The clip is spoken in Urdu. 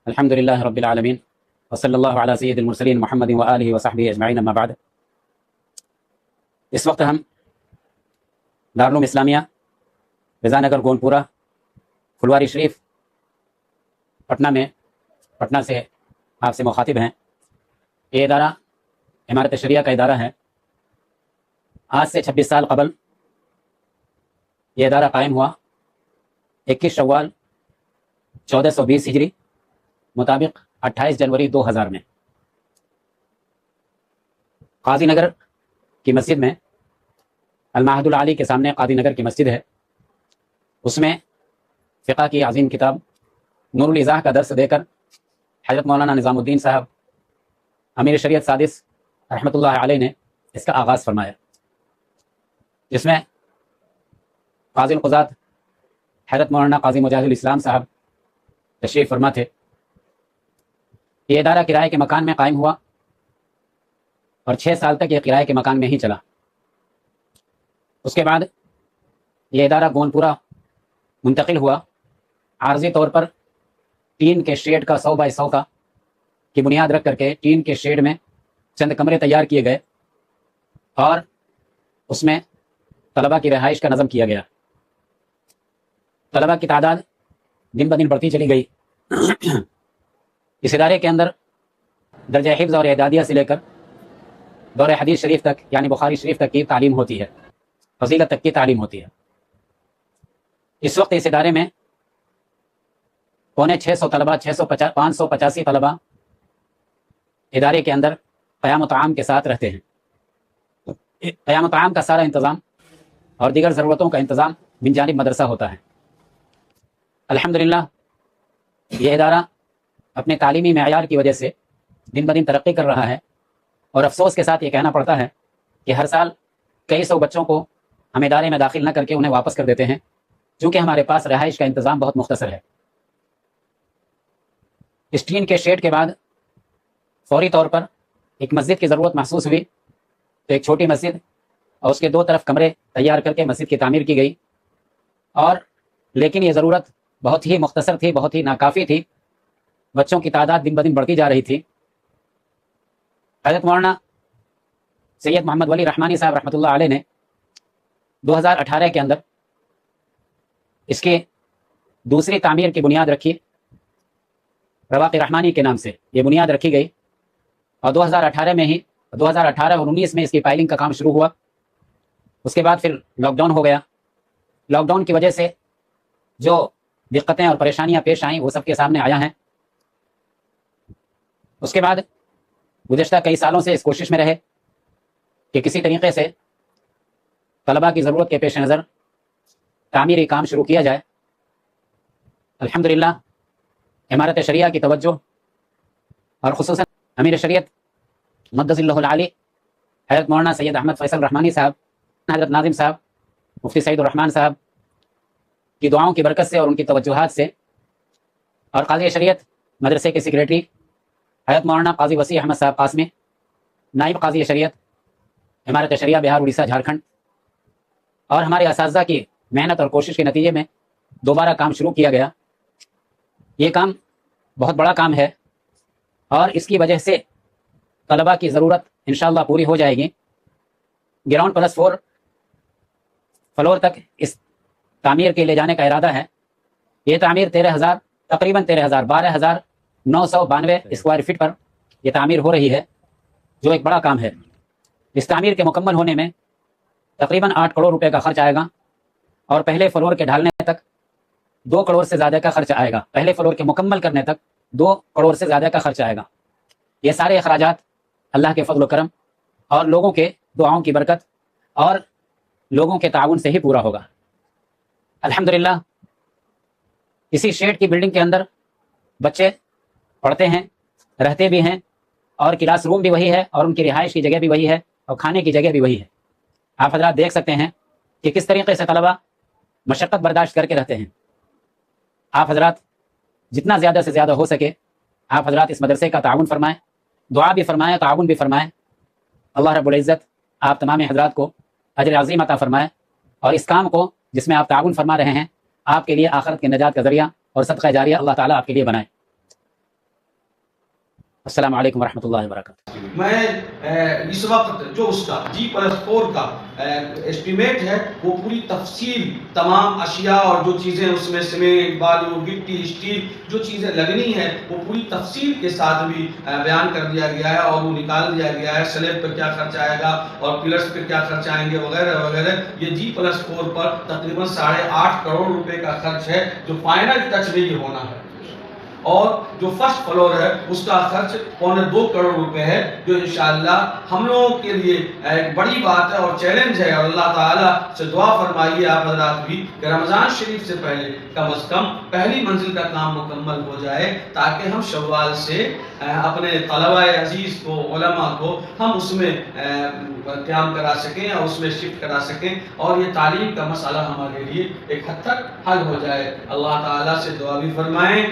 الحمد للہ رب العالمین وصلی اللہ علی سید المرسلین محمد و آلہ و صحبہ اجمعین، اما بعد۔ اس وقت ہم دارالعلوم اسلامیہ رضا نگر گونپورہ پھلواری شریف پٹنہ سے آپ سے مخاطب ہیں۔ یہ ادارہ امارت شریعہ کا ادارہ ہے۔ آج سے 26 سال قبل یہ ادارہ قائم ہوا 21 شوال 1420 ہجری مطابق 28 جنوری 2000 میں۔ قاضی نگر کی مسجد میں، المعہد العالی کے سامنے قاضی نگر کی مسجد ہے، اس میں فقہ کی عظیم کتاب نور الایضاح کا درس دے کر حضرت مولانا نظام الدین صاحب امیر شریعت سادس رحمۃ اللہ علیہ نے اس کا آغاز فرمایا، جس میں قاضی القضات حضرت مولانا قاضی مجاہد الاسلام صاحب تشریف فرما تھے۔ یہ ادارہ کرائے کے مکان میں قائم ہوا اور 6 سال تک یہ کرائے کے مکان میں ہی چلا۔ اس کے بعد یہ ادارہ گونپورہ منتقل ہوا، عارضی طور پر ٹین کے شیڈ کا 100 بائی 100 کی بنیاد رکھ کر کے ٹین کے شیڈ میں چند کمرے تیار کیے گئے اور اس میں طلبہ کی رہائش کا نظم کیا گیا۔ طلبہ کی تعداد دن بدن بڑھتی چلی گئی۔ اس ادارے کے اندر درجہ حفظ اور اعدادیہ سے لے کر دور حدیث شریف تک، یعنی بخاری شریف تک کی تعلیم ہوتی ہے، فضیلت تک کی تعلیم ہوتی ہے۔ اس وقت اس ادارے میں 650 طلبہ 585 طلبہ ادارے کے اندر قیام و طعام کے ساتھ رہتے ہیں۔ قیام و طعام کا سارا انتظام اور دیگر ضرورتوں کا انتظام من جانب مدرسہ ہوتا ہے۔ الحمدللہ یہ ادارہ اپنے تعلیمی معیار کی وجہ سے دن بدن ترقی کر رہا ہے، اور افسوس کے ساتھ یہ کہنا پڑتا ہے کہ ہر سال کئی سو بچوں کو ہم ادارے میں داخل نہ کر کے انہیں واپس کر دیتے ہیں، چونکہ ہمارے پاس رہائش کا انتظام بہت مختصر ہے۔ اس ٹین کے شیڈ کے بعد فوری طور پر ایک مسجد کی ضرورت محسوس ہوئی، تو ایک چھوٹی مسجد اور اس کے 2 طرف کمرے تیار کر کے مسجد کی تعمیر کی گئی، اور لیکن یہ ضرورت بہت ہی مختصر تھی، بہت ہی ناکافی تھی۔ بچوں کی تعداد دن بدن بڑھتی جا رہی تھی۔ حضرت مولانا سید محمد ولی رحمانی صاحب رحمۃ اللہ علیہ نے 2018 کے اندر اس کی دوسری تعمیر کی بنیاد رکھی، رواق رحمانی کے نام سے یہ بنیاد رکھی گئی، اور 2018 میں ہی 2018 اور 19 میں اس کی پائلنگ کا کام شروع ہوا۔ اس کے بعد پھر لاک ڈاؤن ہو گیا۔ لاک ڈاؤن کی وجہ سے جو دقتیں اور پریشانیاں پیش آئیں وہ سب کے سامنے آیا ہیں۔ اس کے بعد گزشتہ کئی سالوں سے اس کوشش میں رہے کہ کسی طریقے سے طلباء کی ضرورت کے پیش نظر تعمیری کام شروع کیا جائے۔ الحمدللہ امارت شریعہ کی توجہ اور خصوصاً امیر شریعت مقدس اللہ العالی حضرت مولانا سید احمد فیصل رحمانی صاحب، حضرت ناظم صاحب، مفتی سعید الرحمان صاحب کی دعاؤں کی برکت سے اور ان کی توجہات سے، اور قاضی شریعت مدرسے کے سیکریٹری حضرت مولانا قاضی وسیع احمد صاحب قاسمی، نائب قاضی شریعت امارت شریعہ بہار اڑیسہ جھارکھنڈ، اور ہمارے اساتذہ کی محنت اور کوشش کے نتیجے میں دوبارہ کام شروع کیا گیا۔ یہ کام بہت بڑا کام ہے، اور اس کی وجہ سے طلباء کی ضرورت انشاءاللہ پوری ہو جائے گی۔ گراؤنڈ پلس 4 فلور تک اس تعمیر کے لے جانے کا ارادہ ہے۔ یہ تعمیر تقریباً 12,992 اسکوائر فٹ پر یہ تعمیر ہو رہی ہے، جو ایک بڑا کام ہے۔ اس تعمیر کے مکمل ہونے میں تقریباً 8 کروڑ روپے کا خرچ آئے گا، اور پہلے فلور کے ڈھالنے تک 2 کروڑ سے زیادہ کا خرچ آئے گا۔ پہلے فلور کے مکمل کرنے تک 2 کروڑ سے زیادہ کا خرچ آئے گا۔ یہ سارے اخراجات اللہ کے فضل و کرم اور لوگوں کے دعاؤں کی برکت اور لوگوں کے تعاون سے ہی پورا ہوگا۔ الحمدللہ اسی شیڈ کی بلڈنگ کے اندر بچے پڑھتے ہیں، رہتے بھی ہیں، اور کلاس روم بھی وہی ہے، اور ان کی رہائش کی جگہ بھی وہی ہے، اور کھانے کی جگہ بھی وہی ہے۔ آپ حضرات دیکھ سکتے ہیں کہ کس طریقے سے طلباء مشقت برداشت کر کے رہتے ہیں۔ آپ حضرات جتنا زیادہ سے زیادہ ہو سکے آپ حضرات اس مدرسے کا تعاون فرمائیں، دعا بھی فرمائیں، تعاون بھی فرمائیں۔ اللہ رب العزت آپ تمام حضرات کو اجر عظیم عطا فرمائے، اور اس کام کو جس میں آپ تعاون فرما رہے ہیں آپ کے لیے آخرت کے نجات کا ذریعہ اور صدقہ جاریہ اللہ تعالیٰ آپ کے لیے بنائے۔ السلام علیکم ورحمۃ اللہ وبرکاتہ. میں اس وقت جو اس کا G+4 کا اسٹیمیٹ ہے وہ پوری تفصیل تمام اشیاء اور جو چیزیں اس میں سیمنٹ بالو گٹی اسٹیل جو چیزیں لگنی ہیں وہ پوری تفصیل کے ساتھ بھی بیان کر دیا گیا ہے اور وہ نکال دیا گیا ہے. سلیب پہ کیا خرچ آئے گا اور پلرس پہ کیا خرچ آئیں گے وغیرہ وغیرہ. یہ G+4 پر تقریباً 8.5 کروڑ روپے کا خرچ ہے جو فائنل ٹچ میں یہ ہونا ہے. اور جو فرسٹ فلور ہے اس کا خرچ 2.25 کروڑ روپے ہے جو انشاءاللہ ہم لوگوں کے لیے ایک بڑی بات ہے اور چیلنج ہے. اور اللہ تعالیٰ سے دعا فرمائیے آپ حضرات بھی کہ رمضان شریف سے پہلے کم از کم پہلی منزل کا کام مکمل ہو جائے تاکہ ہم شوال سے اپنے طلبہ عزیز کو علماء کو ہم اس میں قیام کرا سکیں اور اس میں شفٹ کرا سکیں اور یہ تعلیم کا مسئلہ ہمارے لیے ایک حد تک حل ہو جائے. اللہ تعالیٰ سے دعا بھی فرمائیں.